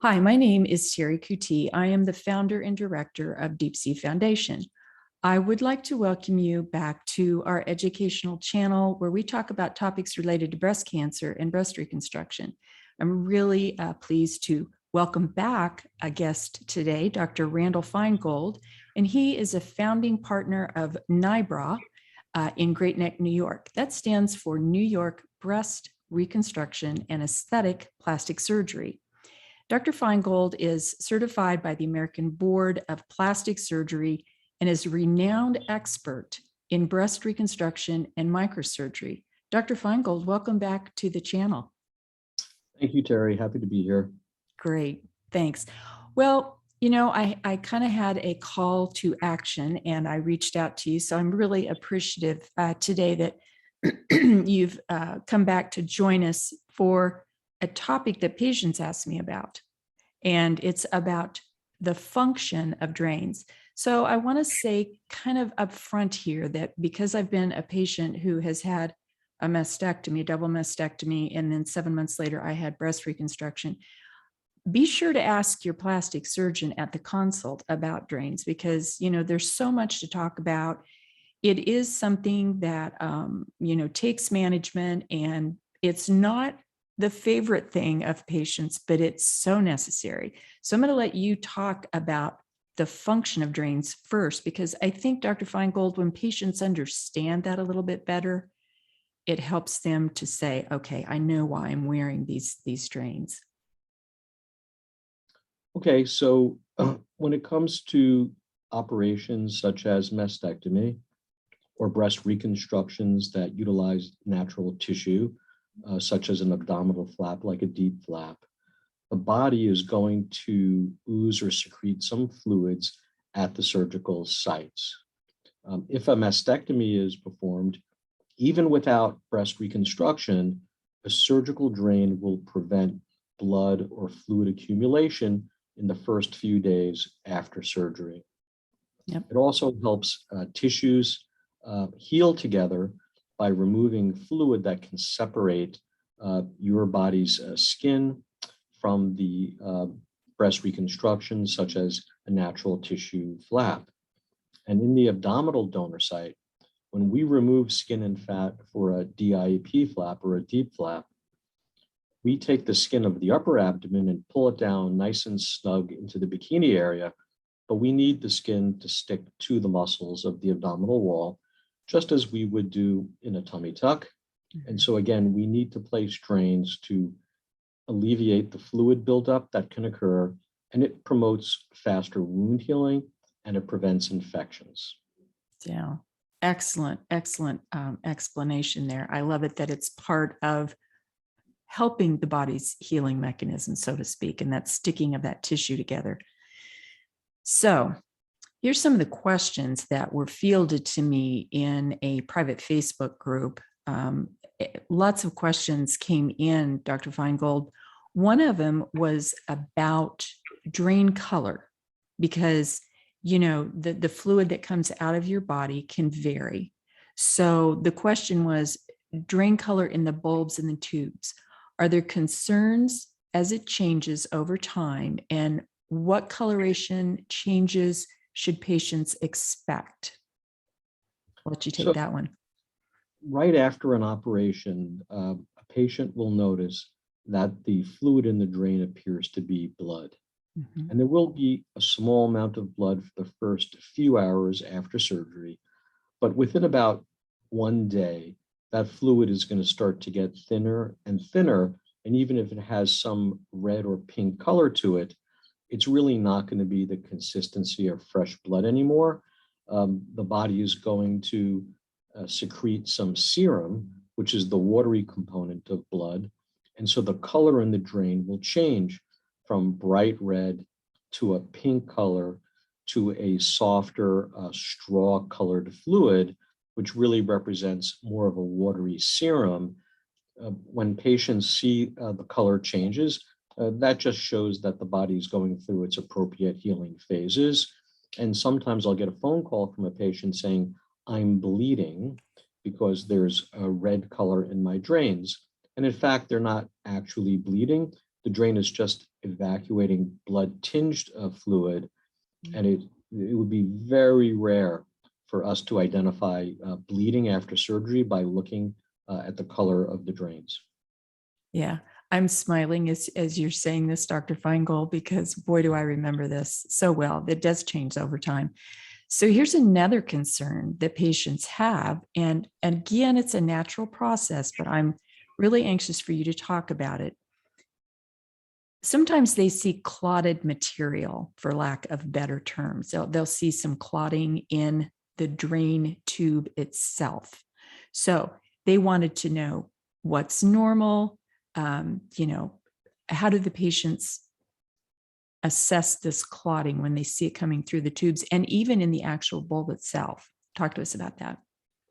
Hi, my name is Terry Kuti. I am the founder and director of Deep Sea Foundation. I would like to welcome you back to our educational channel where we talk about topics related to breast cancer and breast reconstruction. I'm really pleased to welcome back a guest today, Dr. Randall Feingold, and he is a founding partner of NYBRA in Great Neck, New York. That stands for New York Breast Reconstruction and Aesthetic Plastic Surgery. Dr. Feingold is certified by the American Board of Plastic Surgery and is a renowned expert in breast reconstruction and microsurgery. Dr. Feingold, welcome back to the channel. Thank you, Terry. Happy to be here. Great, thanks. Well, you know, I kind of had a call to action and I reached out to you. So I'm really appreciative today that you've come back to join us for a topic that patients ask me about, and it's about the function of drains. So I want to say kind of upfront here that because I've been a patient who has had a mastectomy, double mastectomy, and then 7 months later I had breast reconstruction, be sure to ask your plastic surgeon at the consult about drains because, you know, there's so much to talk about. It is something that, you know, takes management, and it's not the favorite thing of patients, but it's so necessary. So I'm going to let you talk about the function of drains first, because I think, Dr. Feingold, when patients understand that a little bit better, it helps them to say, okay, I know why I'm wearing these drains. Okay, so when it comes to operations such as mastectomy or breast reconstructions that utilize natural tissue, such as an abdominal flap, like a deep flap, the body is going to ooze or secrete some fluids at the surgical sites. If a mastectomy is performed, even without breast reconstruction, a surgical drain will prevent blood or fluid accumulation in the first few days after surgery. Yep. It also helps tissues heal together by removing fluid that can separate your body's skin from the breast reconstruction, such as a natural tissue flap. And in the abdominal donor site, when we remove skin and fat for a DIAP flap or a deep flap, we take the skin of the upper abdomen and pull it down nice and snug into the bikini area, but we need the skin to stick to the muscles of the abdominal wall, just as we would do in a tummy tuck. And so again, we need to place drains to alleviate the fluid buildup that can occur, and it promotes faster wound healing and it prevents infections. Yeah, excellent explanation there. I love it that it's part of helping the body's healing mechanism, so to speak, and that sticking of that tissue together. So here's some of the questions that were fielded to me in a private Facebook group. Lots of questions came in, Dr. Feingold. One of them was about drain color, because, you know, the fluid that comes out of your body can vary. So the question was drain color in the bulbs and the tubes. Are there concerns as it changes over time, and what coloration changes should patients expect? I'll let you take that one. Right after an operation, a patient will notice that the fluid in the drain appears to be blood. Mm-hmm. And there will be a small amount of blood for the first few hours after surgery, but within about 1 day, that fluid is going to start to get thinner and thinner. And even if it has some red or pink color to it, it's really not going to be the consistency of fresh blood anymore. The body is going to secrete some serum, which is the watery component of blood. And so the color in the drain will change from bright red to a pink color to a softer straw colored fluid, which really represents more of a watery serum. When patients see the color changes, that just shows that the body is going through its appropriate healing phases. And sometimes I'll get a phone call from a patient saying, I'm bleeding because there's a red color in my drains. And in fact, they're not actually bleeding. The the drain is just evacuating blood-tinged fluid, and it would be very rare for us to identify bleeding after surgery by looking at the color of the drains. Yeah, I'm smiling as you're saying this, Dr. Feingold, because boy, do I remember this so well. It does change over time. So here's another concern that patients have. And again, it's a natural process, but I'm really anxious for you to talk about it. Sometimes they see clotted material, for lack of better terms. They'll see some clotting in the drain tube itself. So they wanted to know what's normal. How do the patients assess this clotting when they see it coming through the tubes and even in the actual bulb itself? Talk to us about that.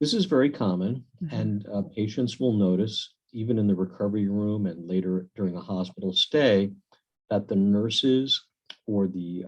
This is very common, and patients will notice, even in the recovery room and later during a hospital stay, that the nurses or the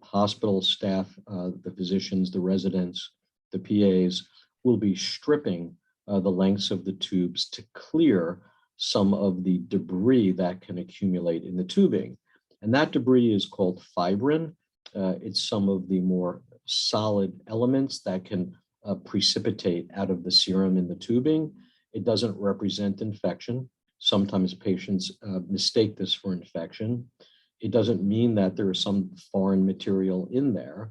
hospital staff, the physicians, the residents, the PAs, will be stripping the lengths of the tubes to clear some of the debris that can accumulate in the tubing. And that debris is called fibrin. It's some of the more solid elements that can precipitate out of the serum in the tubing. It doesn't represent infection. Sometimes patients mistake this for infection. It doesn't mean that there is some foreign material in there.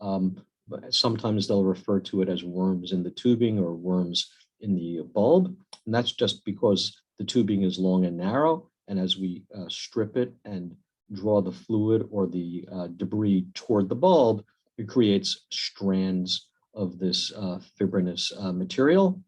But sometimes they'll refer to it as worms in the tubing or worms in the bulb. And that's just because the tubing is long and narrow. And as we strip it and draw the fluid or the debris toward the bulb, it creates strands of this fibrinous material.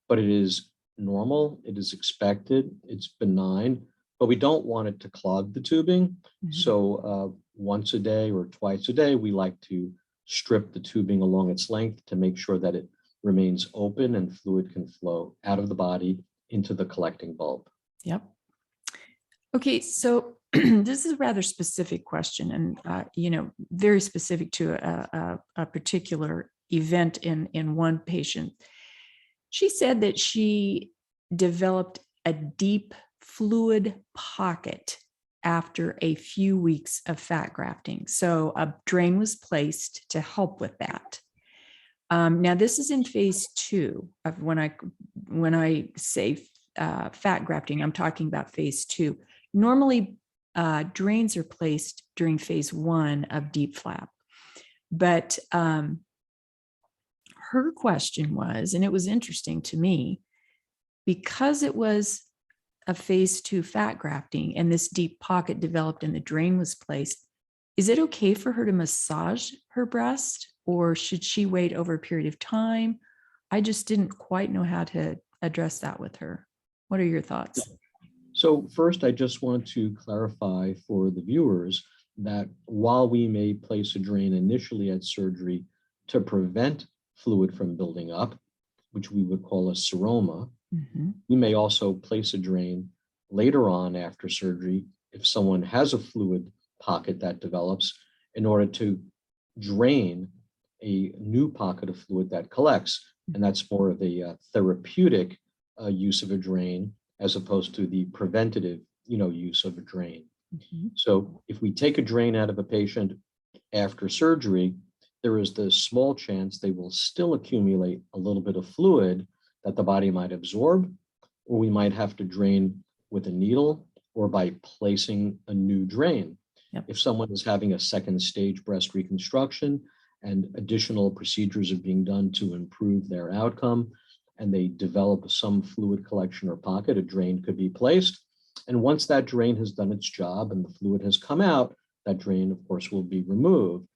But it is normal, it is expected, it's benign, but we don't want it to clog the tubing. So once a day or twice a day, we like to strip the tubing along its length to make sure that it remains open and fluid can flow out of the body into the collecting bulb. Yep. Okay, so this is a rather specific question, and very specific to a particular event in one patient. She said that she developed a deep fluid pocket after a few weeks of fat grafting. So a drain was placed to help with that. Now this is in phase 2 of when I say fat grafting, I'm talking about phase 2. Normally, drains are placed during phase 1 of deep flap, but her question was, and it was interesting to me, because it was a phase 2 fat grafting and this deep pocket developed and the drain was placed, is it okay for her to massage her breast, or should she wait over a period of time? I just didn't quite know how to address that with her. What are your thoughts? So first, I just want to clarify for the viewers that while we may place a drain initially at surgery to prevent fluid from building up, which we would call a seroma, we may also place a drain later on after surgery if someone has a fluid pocket that develops, in order to drain a new pocket of fluid that collects. And that's more of a therapeutic use of a drain as opposed to the preventative, use of a drain. So if we take a drain out of a patient after surgery, there is the small chance they will still accumulate a little bit of fluid that the body might absorb, or we might have to drain with a needle or by placing a new drain. Yep. If someone is having a second stage breast reconstruction and additional procedures are being done to improve their outcome, and they develop some fluid collection or pocket, a drain could be placed. And once that drain has done its job and the fluid has come out, that drain, of course, will be removed.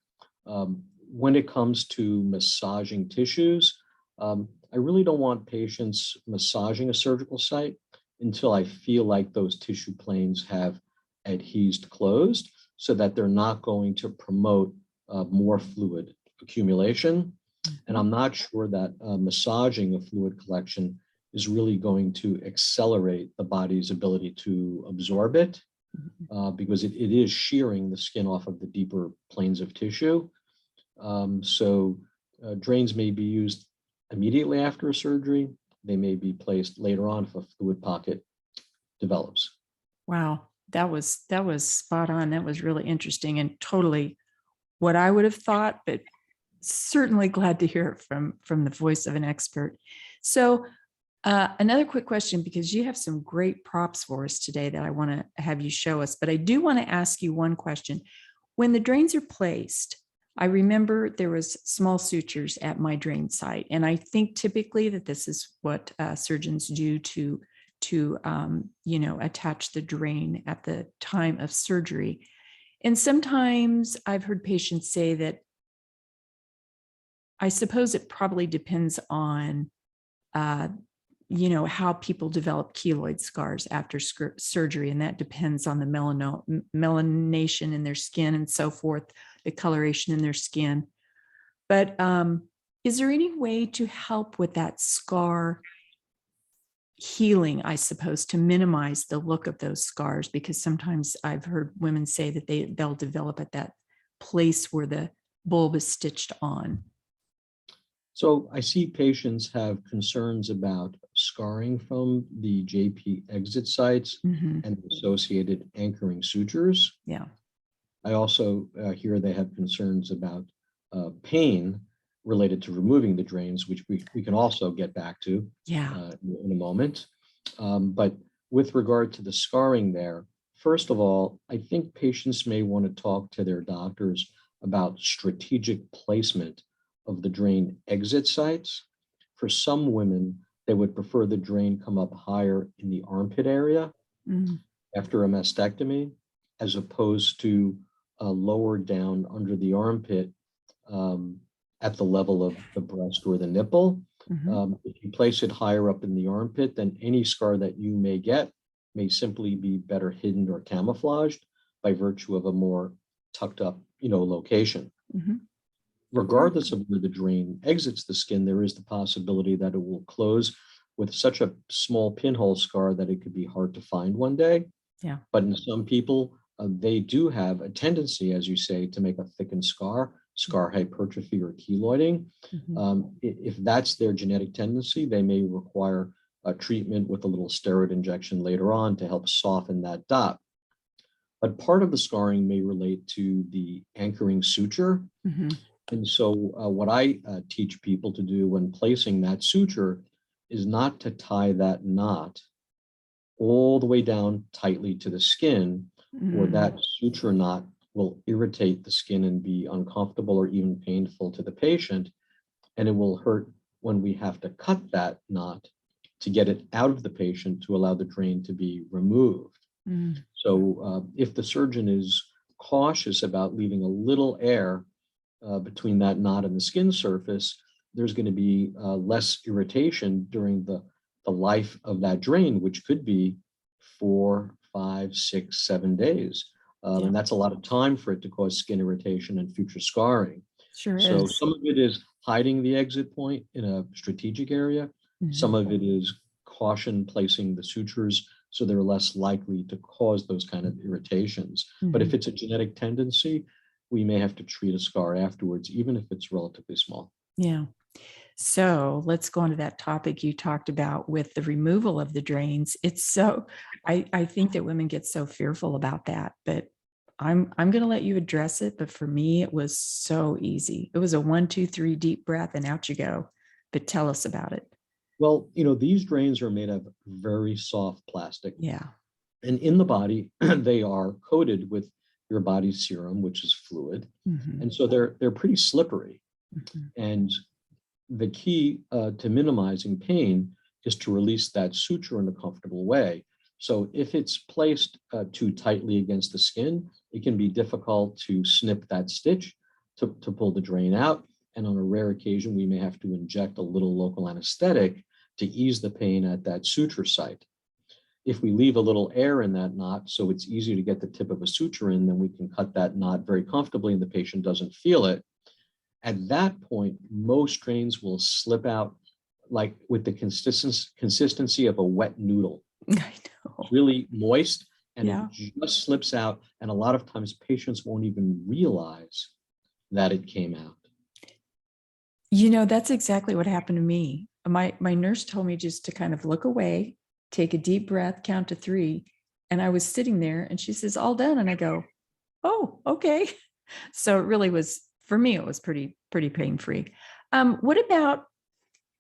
When it comes to massaging tissues, I really don't want patients massaging a surgical site until I feel like those tissue planes have adhesed closed, so that they're not going to promote more fluid accumulation. And I'm not sure that massaging a fluid collection is really going to accelerate the body's ability to absorb it, because it is shearing the skin off of the deeper planes of tissue. So drains may be used immediately after a surgery. They may be placed later on if a fluid pocket develops. Wow, That was spot on. That was really interesting and totally what I would have thought, but certainly glad to hear it from the voice of an expert. So another quick question, because you have some great props for us today that I want to have you show us, but I do want to ask you one question. When the drains are placed, I remember there was small sutures at my drain site, and I think typically that this is what surgeons do to attach the drain at the time of surgery. And sometimes I've heard patients say that I suppose it probably depends on how people develop keloid scars after surgery, and that depends on the melanation in their skin and so forth, the coloration in their skin. But is there any way to help with that scar healing, I suppose, to minimize the look of those scars? Because sometimes I've heard women say that they'll develop at that place where the bulb is stitched on. So I see patients have concerns about scarring from the JP exit sites and associated anchoring sutures. Yeah. I also hear they have concerns about pain related to removing the drains, which we can also get back to in a moment. But with regard to the scarring there, first of all, I think patients may want to talk to their doctors about strategic placement of the drain exit sites. For some women, they would prefer the drain come up higher in the armpit area after a mastectomy, as opposed to lower down under the armpit at the level of the breast or the nipple. If you place it higher up in the armpit, then any scar that you may get may simply be better hidden or camouflaged by virtue of a more tucked up, location. Regardless of where the drain exits the skin, there is the possibility that it will close with such a small pinhole scar that it could be hard to find one day. Yeah. But in some people, they do have a tendency, as you say, to make a thickened scar hypertrophy or keloiding. If that's their genetic tendency, they may require a treatment with a little steroid injection later on to help soften that dot. But part of the scarring may relate to the anchoring suture. And so what I teach people to do when placing that suture is not to tie that knot all the way down tightly to the skin, or that suture knot will irritate the skin and be uncomfortable or even painful to the patient. And it will hurt when we have to cut that knot to get it out of the patient to allow the drain to be removed. So if the surgeon is cautious about leaving a little air between that knot and the skin surface, there's going to be less irritation during the life of that drain, which could be 4, 5, 6, 7 days. And that's a lot of time for it to cause skin irritation and future scarring. Sure So is. some of it is hiding the exit point in a strategic area. Some of it is caution placing the sutures so they're less likely to cause those kind of irritations. But if it's a genetic tendency, we may have to treat a scar afterwards, even if it's relatively small. Yeah. So let's go on to that topic you talked about with the removal of the drains. It's so, I think that women get so fearful about that, but I'm going to let you address it. But for me, it was so easy. It was a 1, 2, 3 deep breath and out you go. But tell us about it. Well, these drains are made of very soft plastic. Yeah. And in the body, they are coated with your body's serum, which is fluid. And so they're pretty slippery. And the key to minimizing pain is to release that suture in a comfortable way. So if it's placed too tightly against the skin, it can be difficult to snip that stitch to pull the drain out. And on a rare occasion, we may have to inject a little local anesthetic to ease the pain at that suture site. If we leave a little air in that knot, so it's easier to get the tip of a suture in, then we can cut that knot very comfortably and the patient doesn't feel it. At that point, most drains will slip out like with the consistency of a wet noodle. I know. It's really moist and Yeah. it just slips out. And a lot of times patients won't even realize that it came out. That's exactly what happened to me. My nurse told me just to kind of look away, take a deep breath, count to 3, And I was sitting there and she says, all done. And I go, oh, okay. So it really was, for me, it was pretty pain-free. What about,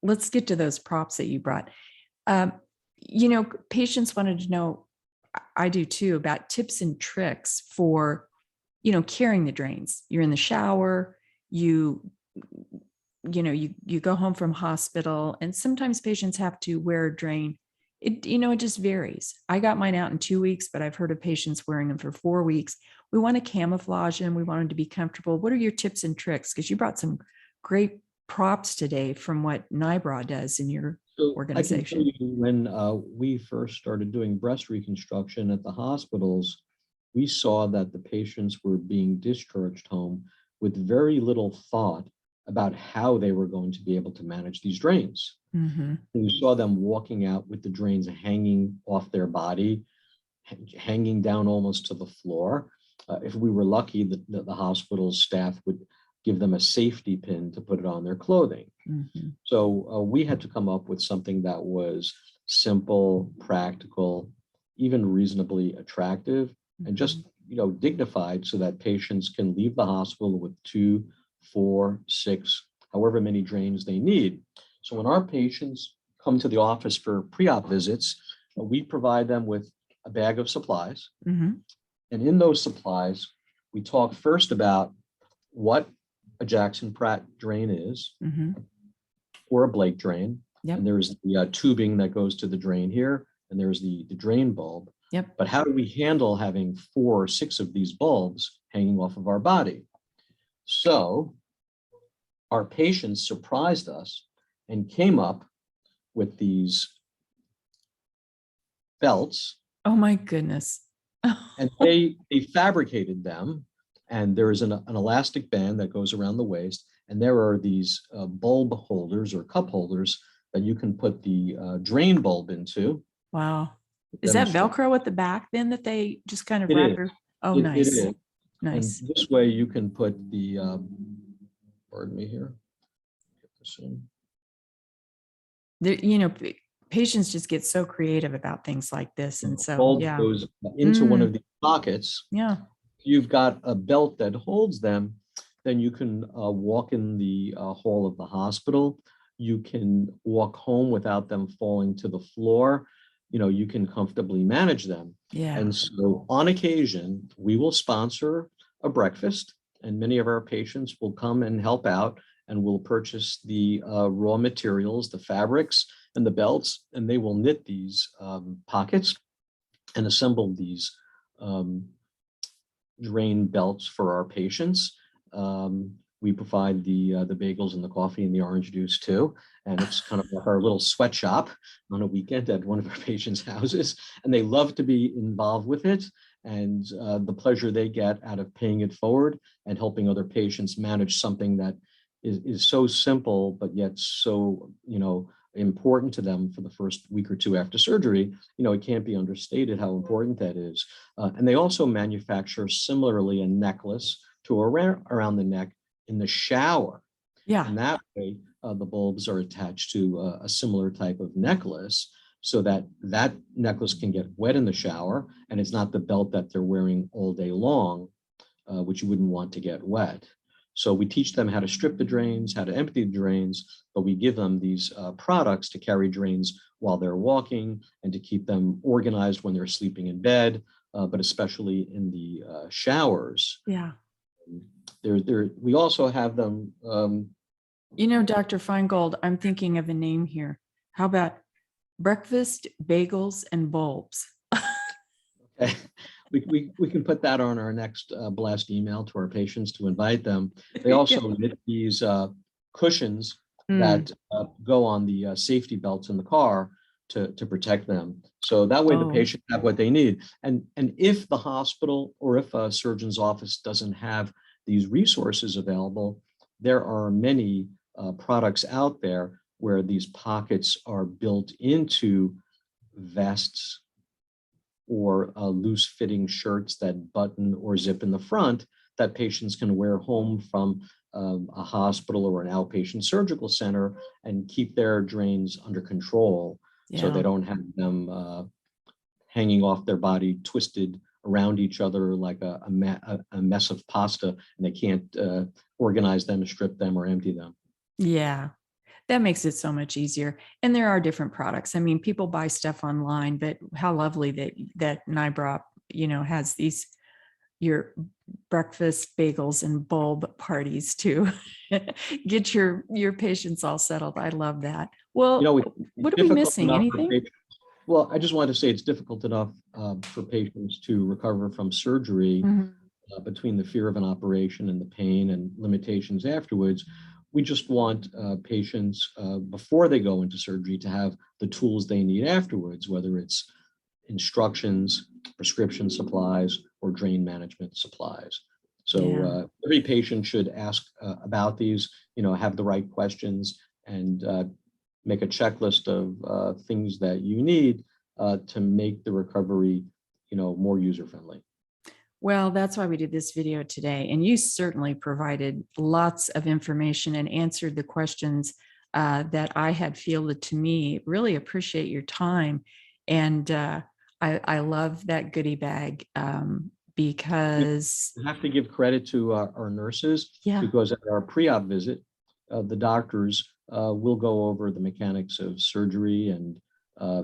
let's get to those props that you brought. Um, patients wanted to know, I do too, about tips and tricks for, carrying the drains. You're in the shower, you go home from hospital, and sometimes patients have to wear a drain. It just varies. I got mine out in 2 weeks, but I've heard of patients wearing them for 4 weeks. We want to camouflage them. We want them to be comfortable. What are your tips and tricks? Because you brought some great props today from what NYBRA does in your So I can tell organization. you when we first started doing breast reconstruction at the hospitals, we saw that the patients were being discharged home with very little thought about how they were going to be able to manage these drains. Mm-hmm. We saw them walking out with the drains hanging off their body, hanging down almost to the floor. If we were lucky, the hospital's staff would give them a safety pin to put it on their clothing. Mm-hmm. So we had to come up with something that was simple, practical, even reasonably attractive, and just dignified, so that patients can leave the hospital with 2, 4, 6, however many drains they need. So when our patients come to the office for pre-op visits, we provide them with a bag of supplies. Mm-hmm. And in those supplies, we talk first about what a Jackson Pratt drain is, Mm-hmm. or a Blake drain. Yep. And there's the tubing that goes to the drain here, and there's the drain bulb. Yep. But how do we handle having 4 or 6 of these bulbs hanging off of our body? So our patients surprised us and came up with these belts, Oh my goodness. and they fabricated them. And there is an elastic band that goes around the waist, and there are these bulb holders or cup holders that you can put the drain bulb into. Wow. Is that Velcro at the back then that they just kind of It wrap is. their, oh, It nice. is. And Nice. this way you can put the, pardon me here. Get this in. Patients just get so creative about things like this. And so, Bulb yeah. goes into one of the pockets. Yeah. You've got a belt that holds them. Then you can walk in the hall of the hospital. You can walk home without them falling to the floor. You can comfortably manage them. Yeah. And so on occasion, we will sponsor a breakfast, and many of our patients will come and help out, and we'll purchase the raw materials, the fabrics and the belts, and they will knit these pockets and assemble these drain belts for our patients. We provide the bagels and the coffee and the orange juice too. And it's kind of like our little sweatshop on a weekend at one of our patients' houses. And they love to be involved with it, and the pleasure they get out of paying it forward and helping other patients manage something that is so simple, but yet so, important to them for the first week or 2 after surgery. It can't be understated how important that is. And they also manufacture similarly a necklace to around the neck in the shower. Yeah. And that way the bulbs are attached to a similar type of necklace, so that that necklace can get wet in the shower, and it's not the belt that they're wearing all day long, which you wouldn't want to get wet. So we teach them how to strip the drains, how to empty the drains, but we give them these products to carry drains while they're walking, and to keep them organized when they're sleeping in bed, but especially in the showers. Yeah. We also have them. Dr. Feingold, I'm thinking of a name here. How about breakfast, bagels, and bulbs? Okay. We can put that on our next blast email to our patients to invite them. They also knit these cushions that go on the safety belts in the car to protect them. So that way the patient have what they need. And if the hospital or if a surgeon's office doesn't have these resources available, there are many products out there where these pockets are built into vests or loose fitting shirts that button or zip in the front, that patients can wear home from a hospital or an outpatient surgical center and keep their drains under control. So they don't have them hanging off their body, twisted around each other like a mess of pasta, and they can't organize them, strip them, or empty them. Yeah, that makes it so much easier. And there are different products. I mean, people buy stuff online, but how lovely that NYBRA, has these your breakfast bagels and bulb parties to get your patients all settled. I love that. Well, It's what are we difficult missing? enough for Anything? patients. Well, I just wanted to say it's difficult enough for patients to recover from surgery Mhm. between the fear of an operation and the pain and limitations afterwards. We just want patients before they go into surgery to have the tools they need afterwards, whether it's instructions, prescription supplies, or drain management supplies. So Yeah. every patient should ask about these, have the right questions, and make a checklist of things that you need to make the recovery, more user-friendly. Well, that's why we did this video today. And you certainly provided lots of information and answered the questions that I had fielded to me. Really appreciate your time. And I love that goodie bag because, We have to give credit to our nurses, yeah, because at our pre-op visit, the doctors will go over the mechanics of surgery and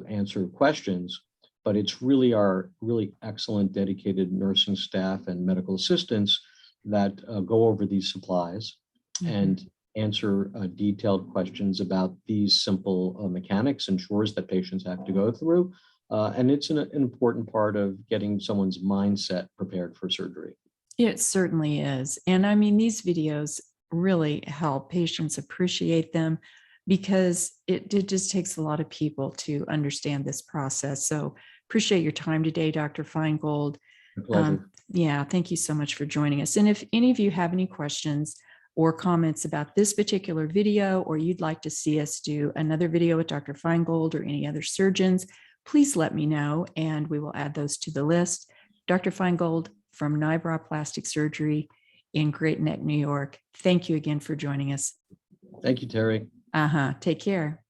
answer questions. But it's really our really excellent, dedicated nursing staff and medical assistants that go over these supplies and answer detailed questions about these simple mechanics and chores that patients have to go through. And it's an important part of getting someone's mindset prepared for surgery. It certainly is. And I mean, these videos really help patients appreciate them because it just takes a lot of people to understand this process. So appreciate your time today, Dr. Feingold. A pleasure. Yeah, thank you so much for joining us. And if any of you have any questions or comments about this particular video, or you'd like to see us do another video with Dr. Feingold or any other surgeons, please let me know and we will add those to the list. Dr. Feingold from NYBRA Plastic Surgery in Great Neck, New York. Thank you again for joining us. Thank you, Terry. Take care.